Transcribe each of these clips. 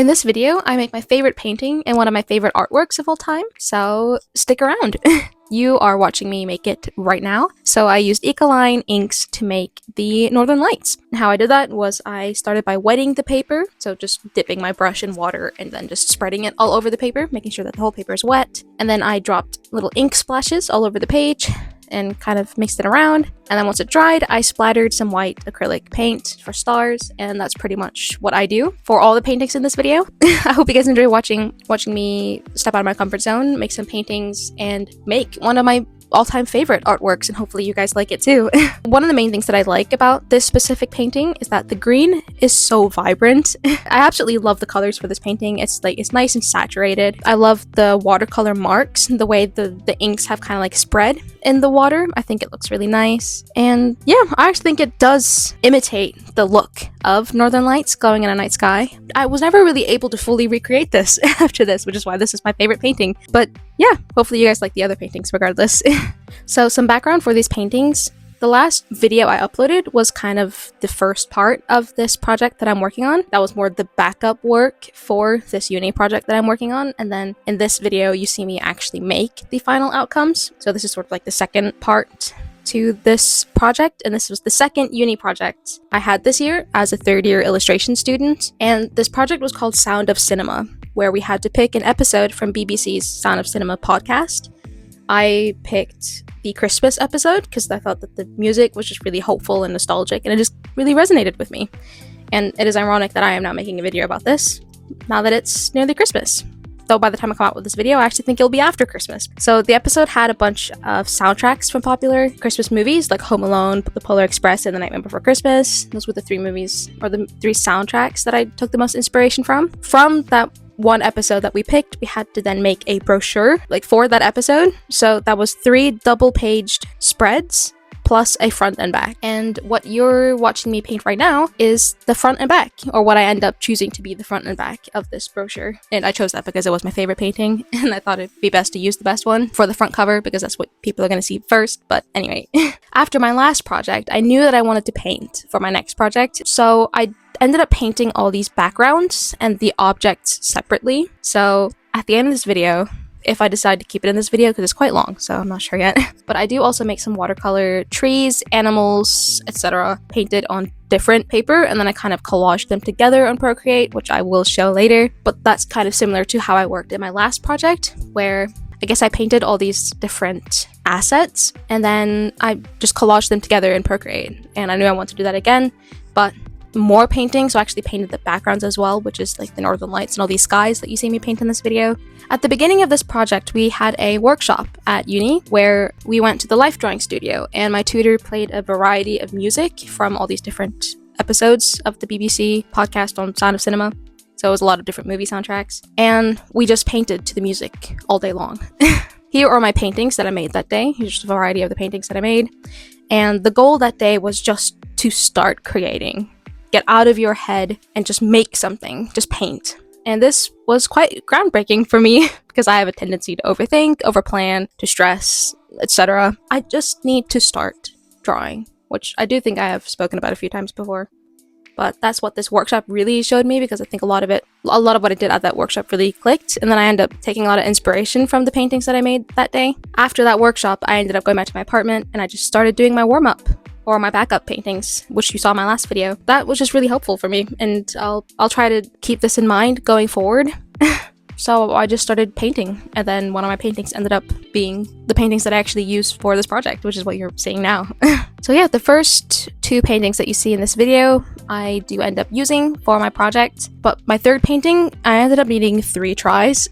In this video, I make my favorite painting and one of my favorite artworks of all time, so stick around. You are watching me make it right now. So I used Ecoline inks to make the Northern Lights. How I did that was I started by wetting the paper, so just dipping my brush in water and then just spreading it all over the paper, making sure that the whole paper is wet. And then I dropped little ink splashes all over the page and kind of mixed it around. And then once it dried, I splattered some white acrylic paint for stars, and that's pretty much what I do for all the paintings in this video. I hope you guys enjoy watching me step out of my comfort zone, make some paintings, and make one of my all-time favorite artworks, and hopefully you guys like it too. One of the main things that I like about this specific painting is that the green is so vibrant. I absolutely love the colors for this painting. It's nice and saturated. I love the watercolor marks, the way the inks have kind of like spread in the water. I think it looks really nice. And yeah, I actually think it does imitate the look of Northern Lights glowing in a night sky. I was never really able to fully recreate this after this, which is why this is my favorite painting. But yeah, hopefully you guys like the other paintings regardless. So some background for these paintings. The last video I uploaded was kind of the first part of this project that I'm working on. That was more the backup work for this uni project that I'm working on. And then in this video, you see me actually make the final outcomes. So this is sort of like the second part to this project, and this was the second uni project I had this year as a third-year illustration student. And this project was called Sound of Cinema, where we had to pick an episode from BBC's Sound of Cinema podcast. I picked the Christmas episode because I thought that the music was just really hopeful and nostalgic, and it just really resonated with me. And it is ironic that I am now making a video about this now that it's nearly Christmas. Though by the time I come out with this video, I actually think it'll be after Christmas. So the episode had a bunch of soundtracks from popular Christmas movies like Home Alone, The Polar Express, and The Nightmare Before Christmas. Those were the three movies, or the three soundtracks that I took the most inspiration from. From that one episode that we picked, we had to then make a brochure for that episode. So that was 3 double-paged spreads plus a front and back. And what you're watching me paint right now is the front and back, or what I end up choosing to be the front and back of this brochure. And I chose that because it was my favorite painting, and I thought it'd be best to use the best one for the front cover because that's what people are going to see first. But anyway, after my last project, I knew that I wanted to paint for my next project. So I ended up painting all these backgrounds and the objects separately. So at the end of this video, if I decide to keep it in this video, because it's quite long, so I'm not sure yet. But I do also make some watercolor trees, animals, etc. painted on different paper, and then I kind of collage them together on Procreate, which I will show later. But that's kind of similar to how I worked in my last project, where I guess I painted all these different assets, and then I just collaged them together in Procreate. And I knew I wanted to do that again, but more painting, so I actually painted the backgrounds as well, which is like the Northern Lights and all these skies that you see me paint in this video. At the beginning of this project, we had a workshop at uni where we went to the life drawing studio, and my tutor played a variety of music from all these different episodes of the BBC podcast on Sound of Cinema. So it was a lot of different movie soundtracks, and we just painted to the music all day long. Here are my paintings that I made that day. Here's just a variety of the paintings that I made. And the goal that day was just to start creating. Get out of your head and just make something, just paint. And this was quite groundbreaking for me because I have a tendency to overthink, overplan, to stress, etc. I just need to start drawing, which I do think I have spoken about a few times before. But that's what this workshop really showed me, because I think a lot of what I did at that workshop really clicked. And then I ended up taking a lot of inspiration from the paintings that I made that day. After that workshop, I ended up going back to my apartment and I just started doing my warm-up, or my backup paintings, which you saw in my last video. That was just really helpful for me, and I'll try to keep this in mind going forward. So I just started painting, and then one of my paintings ended up being the paintings that I actually used for this project, which is what you're seeing now. So yeah, the first 2 paintings that you see in this video, I do end up using for my project, but my third painting, I ended up needing 3 tries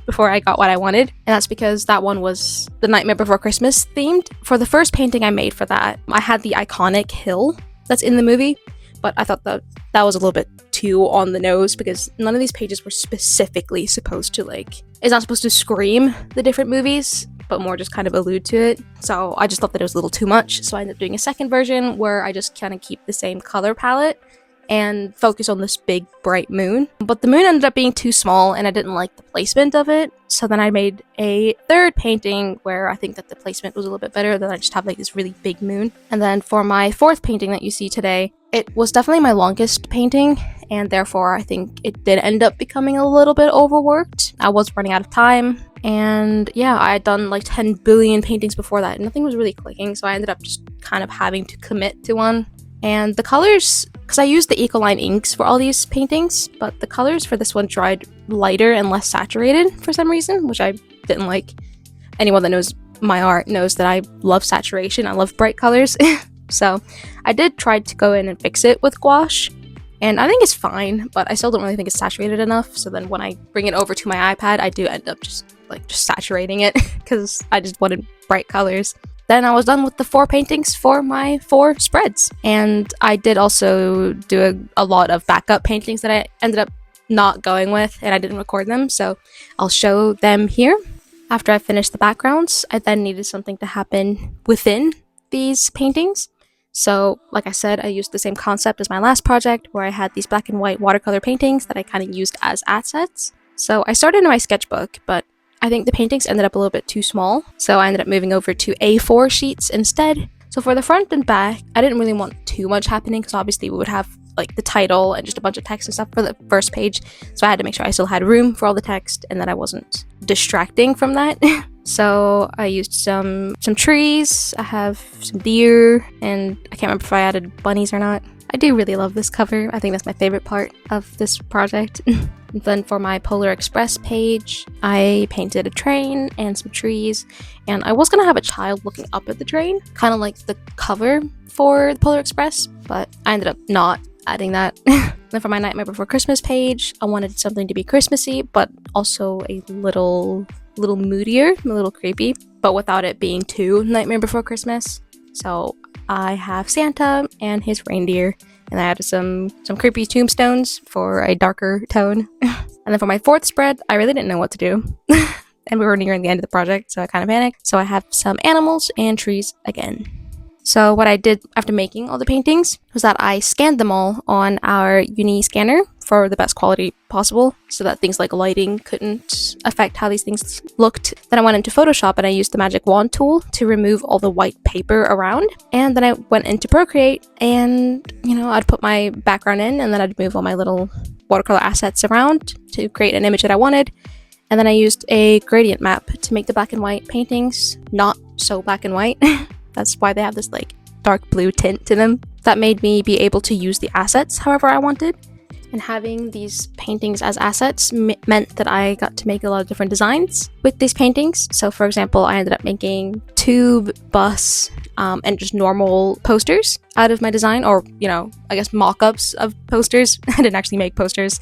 before I got what I wanted, and that's because that one was the Nightmare Before Christmas themed. For the first painting I made for that, I had the iconic hill that's in the movie, but I thought that was a little bit too on the nose, because none of these pages were specifically supposed to it's not supposed to scream the different movies, but more just kind of allude to it. So I just thought that it was a little too much, so I ended up doing a second version where I just kind of keep the same color palette and focus on this big bright moon. But the moon ended up being too small and I didn't like the placement of it, so then I made a third painting where I think that the placement was a little bit better. Then I just have this really big moon. And then for my fourth painting that you see today, It was definitely my longest painting, and therefore I think it did end up becoming a little bit overworked. I was running out of time, and yeah, I had done like 10 billion paintings before that, and nothing was really clicking, so I ended up just kind of having to commit to one. And the colors, because I used the Ecoline inks for all these paintings, but the colors for this one dried lighter and less saturated for some reason, which I didn't like. Anyone that knows my art knows that I love saturation, I love bright colors. So I did try to go in and fix it with gouache, and I think it's fine, but I still don't really think it's saturated enough. So then when I bring it over to my iPad, I do end up just saturating it because I just wanted bright colors. Then I was done with the 4 paintings for my 4 spreads, and I did also do a lot of backup paintings that I ended up not going with, and I didn't record them, so I'll show them here. After I finished the backgrounds, I then needed something to happen within these paintings. So, like I said, I used the same concept as my last project, where I had these black and white watercolor paintings that I kind of used as assets. So I started in my sketchbook, but I think the paintings ended up a little bit too small, so I ended up moving over to A4 sheets instead. So for the front and back, I didn't really want too much happening, because obviously we would have like the title and just a bunch of text and stuff for the first page, so I had to make sure I still had room for all the text and that I wasn't distracting from that. So I used some trees, I have some deer, and I can't remember if I added bunnies or not. I do really love this cover. I think that's my favorite part of this project. And then for my Polar Express page, I painted a train and some trees, and I was gonna have a child looking up at the train, kind of like the cover for the Polar Express, but I ended up not adding that. Then for my Nightmare Before Christmas page, I wanted something to be Christmassy, but also a little moodier, a little creepy, but without it being too Nightmare Before Christmas. So I have Santa and his reindeer, and I added some creepy tombstones for a darker tone. And then for my 4th spread, I really didn't know what to do. And we were nearing the end of the project, so I kind of panicked. So I have some animals and trees again. So what I did after making all the paintings was that I scanned them all on our uni scanner for the best quality possible, so that things like lighting couldn't affect how these things looked. Then I went into Photoshop and I used the magic wand tool to remove all the white paper around. And then I went into Procreate and, I'd put my background in, and then I'd move all my little watercolor assets around to create an image that I wanted. And then I used a gradient map to make the black and white paintings not so black and white. That's why they have this like dark blue tint to them. That made me be able to use the assets however I wanted. And having these paintings as assets meant that I got to make a lot of different designs with these paintings. So for example, I ended up making tube, bus, and just normal posters out of my design, or I guess mock-ups of posters. I didn't actually make posters,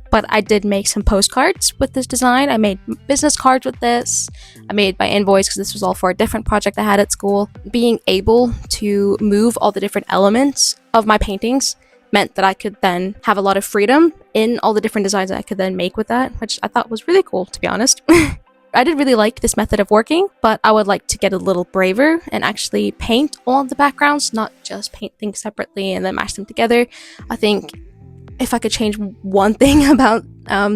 but I did make some postcards with this design. I made business cards with this. I made my invoice because this was all for a different project I had at school. Being able to move all the different elements of my paintings meant that I could then have a lot of freedom in all the different designs that I could then make with that, which I thought was really cool, to be honest. I did really like this method of working, but I would like to get a little braver and actually paint all the backgrounds, not just paint things separately and then mash them together. I think if I could change one thing about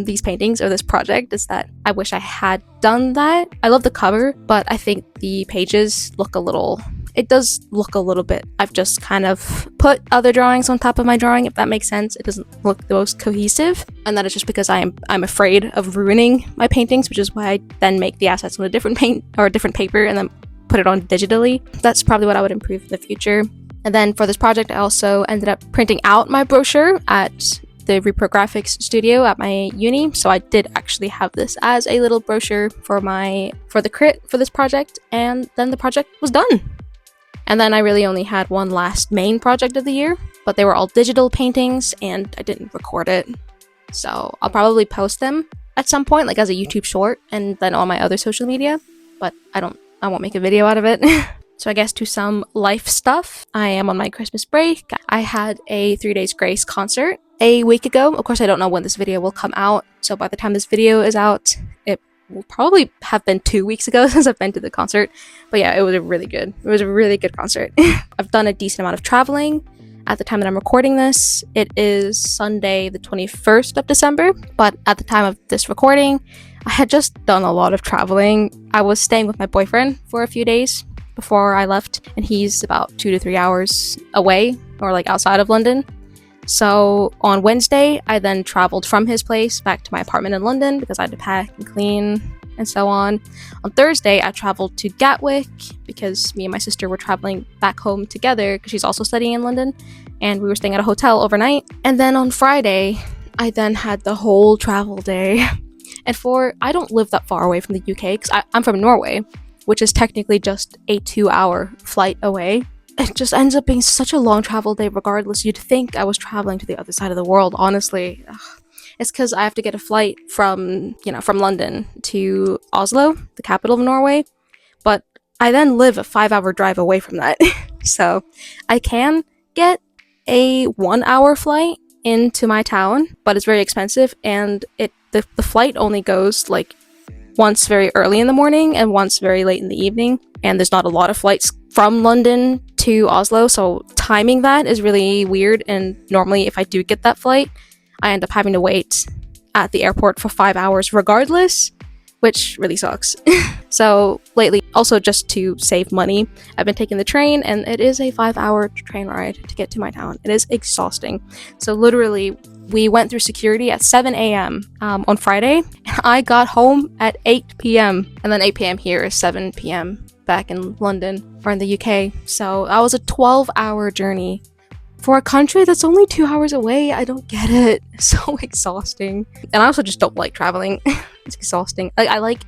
these paintings or this project, is that I wish I had done that. I love the cover, but I think the pages look a little... It does look a little bit... I've just kind of put other drawings on top of my drawing, if that makes sense. It doesn't look the most cohesive, and that is just because I'm afraid of ruining my paintings, which is why I then make the assets on a different paint or a different paper and then put it on digitally. That's probably what I would improve in the future. And then for this project, I also ended up printing out my brochure at the Reprographics studio at my uni. So I did actually have this as a little brochure for the crit for this project, and then the project was done. And then I really only had one last main project of the year, but they were all digital paintings and I didn't record it. So I'll probably post them at some point, like as a YouTube short and then on my other social media, but I won't make a video out of it. So I guess to some life stuff, I am on my Christmas break. I had a 3 Days Grace concert a week ago. Of course, I don't know when this video will come out, so by the time this video is out, it will probably have been 2 weeks ago since I've been to the concert. But yeah, it was a really good concert. I've done a decent amount of traveling. At the time that I'm recording this, it is Sunday the 21st of December, but at the time of this recording, I had just done a lot of traveling. I was staying with my boyfriend for a few days before I left, and he's about 2 to 3 hours away or like outside of London. So on Wednesday, I then traveled from his place back to my apartment in London because I had to pack and clean and so on. On Thursday, I traveled to Gatwick because me and my sister were traveling back home together because she's also studying in London, and we were staying at a hotel overnight. And then on Friday, I then had the whole travel day. And I don't live that far away from the UK because I'm from Norway, which is technically just a 2-hour flight away. It just ends up being such a long travel day regardless. You'd think I was traveling to the other side of the world, honestly. Ugh. It's because I have to get a flight from London to Oslo, the capital of Norway. But I then live a 5-hour drive away from that. So I can get a 1-hour flight into my town, but it's very expensive, and the flight only goes like once very early in the morning and once very late in the evening, and there's not a lot of flights from London to Oslo, so timing that is really weird. And normally if I do get that flight, I end up having to wait at the airport for 5 hours regardless, which really sucks. So lately, also just to save money, I've been taking the train, and it is a 5-hour train ride to get to my town. It is exhausting. So literally, we went through security at 7 a.m. On Friday, and I got home at 8 p.m. And then 8 p.m. here is 7 p.m. back in London or in the UK. So that was a 12-hour journey for a country that's only 2 hours away. I don't get it. It's so exhausting. And I also just don't like traveling. It's exhausting. I like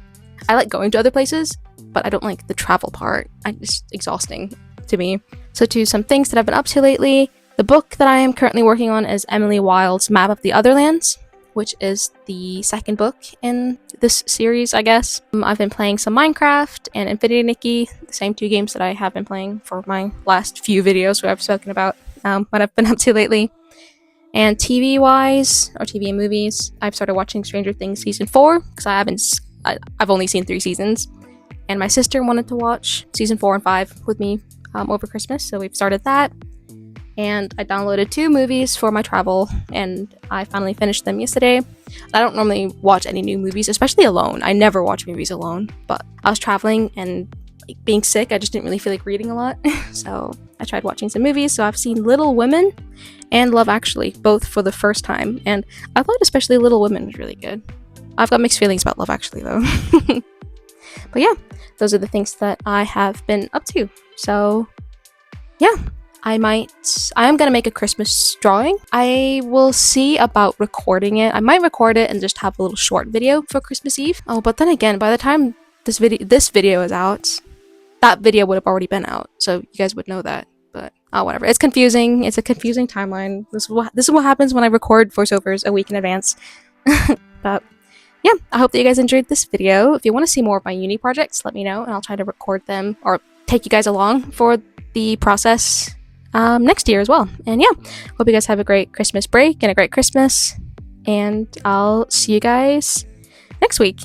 going to other places, but I don't like the travel part. It's exhausting to me. So to some things that I've been up to lately, the book that I am currently working on is Emily Wilde's Map of the Otherlands, which is the second book in this series, I guess. I've been playing some Minecraft and Infinity Nikki, the same 2 games that I have been playing for my last few videos where I've spoken about what I've been up to lately. And TV-wise, or TV and movies, I've started watching Stranger Things Season 4, because I've only seen 3 seasons. And my sister wanted to watch Season 4 and 5 with me over Christmas, so we've started that. And I downloaded 2 movies for my travel, and I finally finished them yesterday. I don't normally watch any new movies, especially alone. I never watch movies alone, but I was traveling and being sick, I just didn't really feel like reading a lot. So I tried watching some movies. So I've seen Little Women and Love Actually, both for the first time, and I thought especially Little Women was really good. I've got mixed feelings about Love Actually though. But yeah, those are the things that I have been up to. So yeah, I am gonna make a Christmas drawing. I will see about recording it. I might record it and just have a little short video for Christmas Eve. Oh, but then again, by the time this video is out, that video would have already been out, so you guys would know that. But whatever. It's confusing. It's a confusing timeline. This is what happens when I record voiceovers a week in advance. But yeah, I hope that you guys enjoyed this video. If you want to see more of my uni projects, let me know, and I'll try to record them or take you guys along for the process next year as well. And yeah, hope you guys have a great Christmas break and a great Christmas, and I'll see you guys next week.